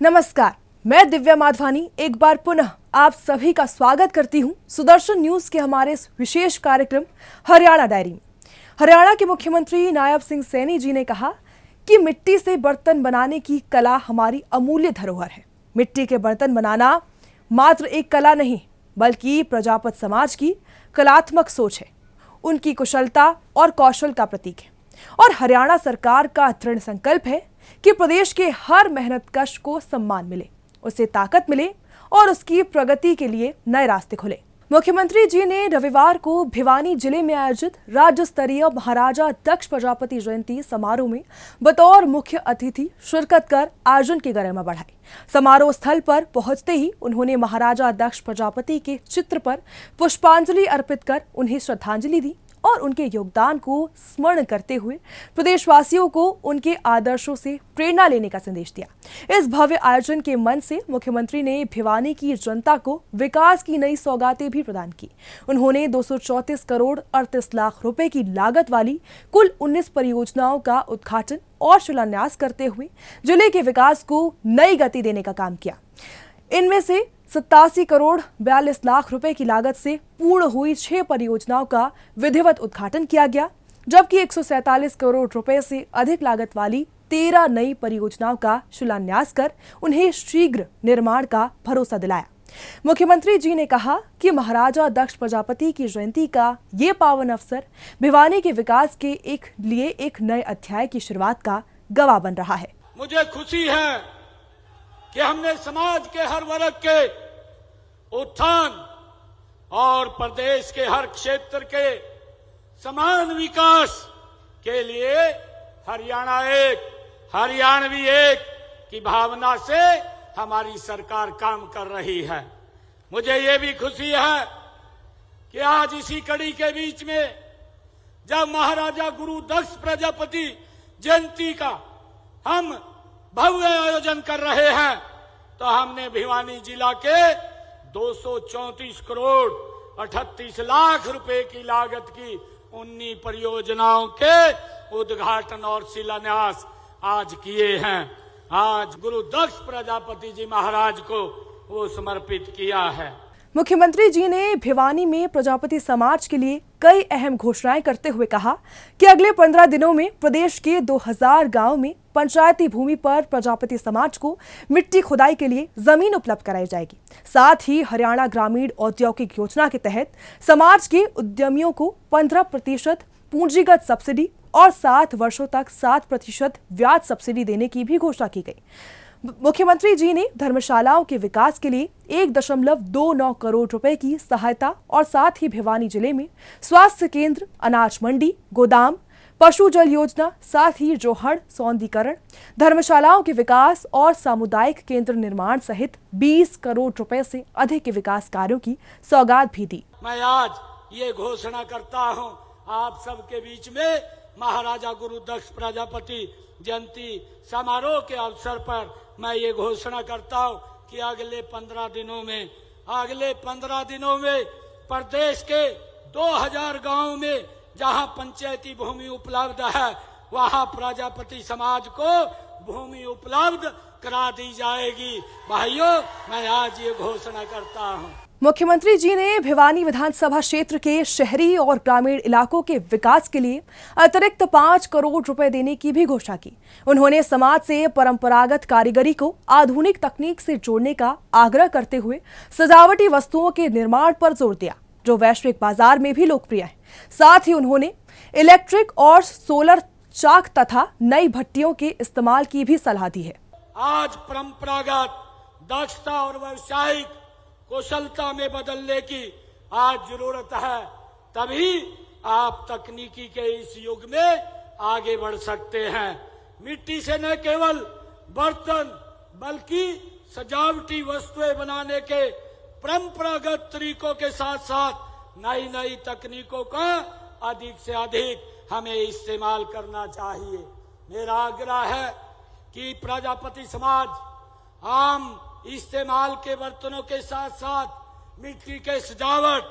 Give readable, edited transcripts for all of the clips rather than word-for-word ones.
नमस्कार, मैं दिव्या माधवानी एक बार पुनः आप सभी का स्वागत करती हूं सुदर्शन न्यूज के हमारे इस विशेष कार्यक्रम हरियाणा डायरी में। हरियाणा के मुख्यमंत्री नायब सिंह सैनी जी ने कहा कि मिट्टी से बर्तन बनाने की कला हमारी अमूल्य धरोहर है। मिट्टी के बर्तन बनाना मात्र एक कला नहीं बल्कि प्रजापत समाज की कलात्मक सोच है, उनकी कुशलता और कौशल का प्रतीक है। और हरियाणा सरकार का दृढ़ संकल्प है कि प्रदेश के हर मेहनतकश को सम्मान मिले, उसे ताकत मिले और उसकी प्रगति के लिए नए रास्ते खुले। मुख्यमंत्री जी ने रविवार को भिवानी जिले में आयोजित राज्य स्तरीय महाराजा दक्ष प्रजापति जयंती समारोह में बतौर मुख्य अतिथि शिरकत कर आयोजन की गरिमा बढ़ाई। समारोह स्थल पर पहुंचते ही उन्होंने महाराजा दक्ष प्रजापति के चित्र पर पुष्पांजलि अर्पित कर उन्हें श्रद्धांजलि दी और उनके योगदान को स्मरण करते हुए प्रदेशवासियों को उनके आदर्शों से प्रेरणा लेने का संदेश दिया। इस भव्य आयोजन के मन से मुख्यमंत्री ने भिवानी की जनता को विकास की नई सौगातें भी प्रदान की। उन्होंने 234 करोड़ 38 लाख रुपए की लागत वाली कुल 19 परियोजनाओं का उद्घाटन और शिलान्यास करते हुए जिले के विकास को नई गति देने का काम किया। इनमें से 87 करोड़ 42 लाख रुपए की लागत से पूर्ण हुई 6 परियोजनाओं का विधिवत उद्घाटन किया गया, जबकि 147 करोड़ रुपए से अधिक लागत वाली 13 नई परियोजनाओं का शिलान्यास कर उन्हें शीघ्र निर्माण का भरोसा दिलाया। मुख्यमंत्री जी ने कहा कि महाराजा दक्ष प्रजापति की जयंती का ये पावन अवसर भिवानी के विकास के लिए एक नए अध्याय की शुरुआत का गवाह बन रहा है। मुझे खुशी है कि हमने समाज के हर वर्ग के उत्थान और प्रदेश के हर क्षेत्र के समान विकास के लिए हरियाणा एक, हरियाणवी एक की भावना से हमारी सरकार काम कर रही है। मुझे ये भी खुशी है कि आज इसी कड़ी के बीच में जब महाराजा गुरु दक्ष प्रजापति जयंती का हम भव्य आयोजन कर रहे हैं तो हमने भिवानी जिला के 234 करोड़ 38 लाख रुपए की लागत की 19 परियोजनाओं के उद्घाटन और शिलान्यास आज किए हैं। आज गुरु दक्ष प्रजापति जी महाराज को वो समर्पित किया है। मुख्यमंत्री जी ने भिवानी में प्रजापति समाज के लिए कई अहम घोषणाएं करते हुए कहा कि अगले 15 दिनों में प्रदेश के 2000 गांव में पंचायती भूमि पर प्रजापति समाज को मिट्टी खुदाई के लिए जमीन उपलब्ध कराई जाएगी। साथ ही हरियाणा ग्रामीण औद्योगिक योजना के तहत समाज के उद्यमियों को 15% पूंजीगत सब्सिडी और 7 वर्षों तक 7% ब्याज सब्सिडी देने की भी घोषणा की गई। मुख्यमंत्री जी ने धर्मशालाओं के विकास के लिए 1.29 करोड़ रुपए की सहायता और साथ ही भिवानी जिले में स्वास्थ्य केंद्र, अनाज मंडी, गोदाम, पशु जल योजना, साथ ही जोहड़ सौंदर्यीकरण, धर्मशालाओं के विकास और सामुदायिक केंद्र निर्माण सहित 20 करोड़ रुपए से अधिक के विकास कार्यों की सौगात भी दी। मैं आज ये घोषणा करता हूं आप सबके बीच में महाराजा गुरु दक्ष प्रजापति जयंती समारोह के अवसर पर मैं ये घोषणा करता हूं कि अगले 15 दिनों में प्रदेश के 2000 गांवों में जहां पंचायती भूमि उपलब्ध है वहां प्रजापति समाज को भूमि उपलब्ध करा दी जाएगी। भाइयों, मैं आज ये घोषणा करता हूं। मुख्यमंत्री जी ने भिवानी विधानसभा क्षेत्र के शहरी और ग्रामीण इलाकों के विकास के लिए अतिरिक्त 5 करोड़ रुपए देने की भी घोषणा की। उन्होंने समाज से परंपरागत कारीगरी को आधुनिक तकनीक से जोड़ने का आग्रह करते हुए सजावटी वस्तुओं के निर्माण पर जोर दिया, जो वैश्विक बाजार में भी लोकप्रिय है। साथ ही उन्होंने इलेक्ट्रिक और सोलर चाक तथा नई भट्टियों के इस्तेमाल की भी सलाह दी है। आज परंपरागत दक्षता और व्यावसायिक कुशलता में बदलने की आज जरूरत है, तभी आप तकनीकी के इस युग में आगे बढ़ सकते हैं। मिट्टी से न केवल बर्तन बल्कि सजावटी वस्तुएं बनाने के परंपरागत तरीकों के साथ साथ नई नई तकनीकों का अधिक से अधिक हमें इस्तेमाल करना चाहिए। मेरा आग्रह है कि प्रजापति समाज आम इस्तेमाल के बर्तनों के साथ साथ मिट्टी के सजावट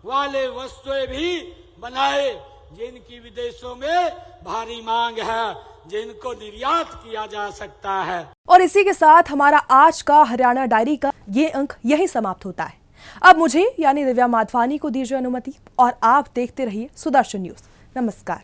वाले वस्तुएं भी बनाए, जिनकी विदेशों में भारी मांग है, जिनको निर्यात किया जा सकता है। और इसी के साथ हमारा आज का हरियाणा डायरी का ये अंक यहीं समाप्त होता है। अब मुझे यानी दिव्या माधवानी को दीजिए अनुमति और आप देखते रहिए सुदर्शन न्यूज। नमस्कार।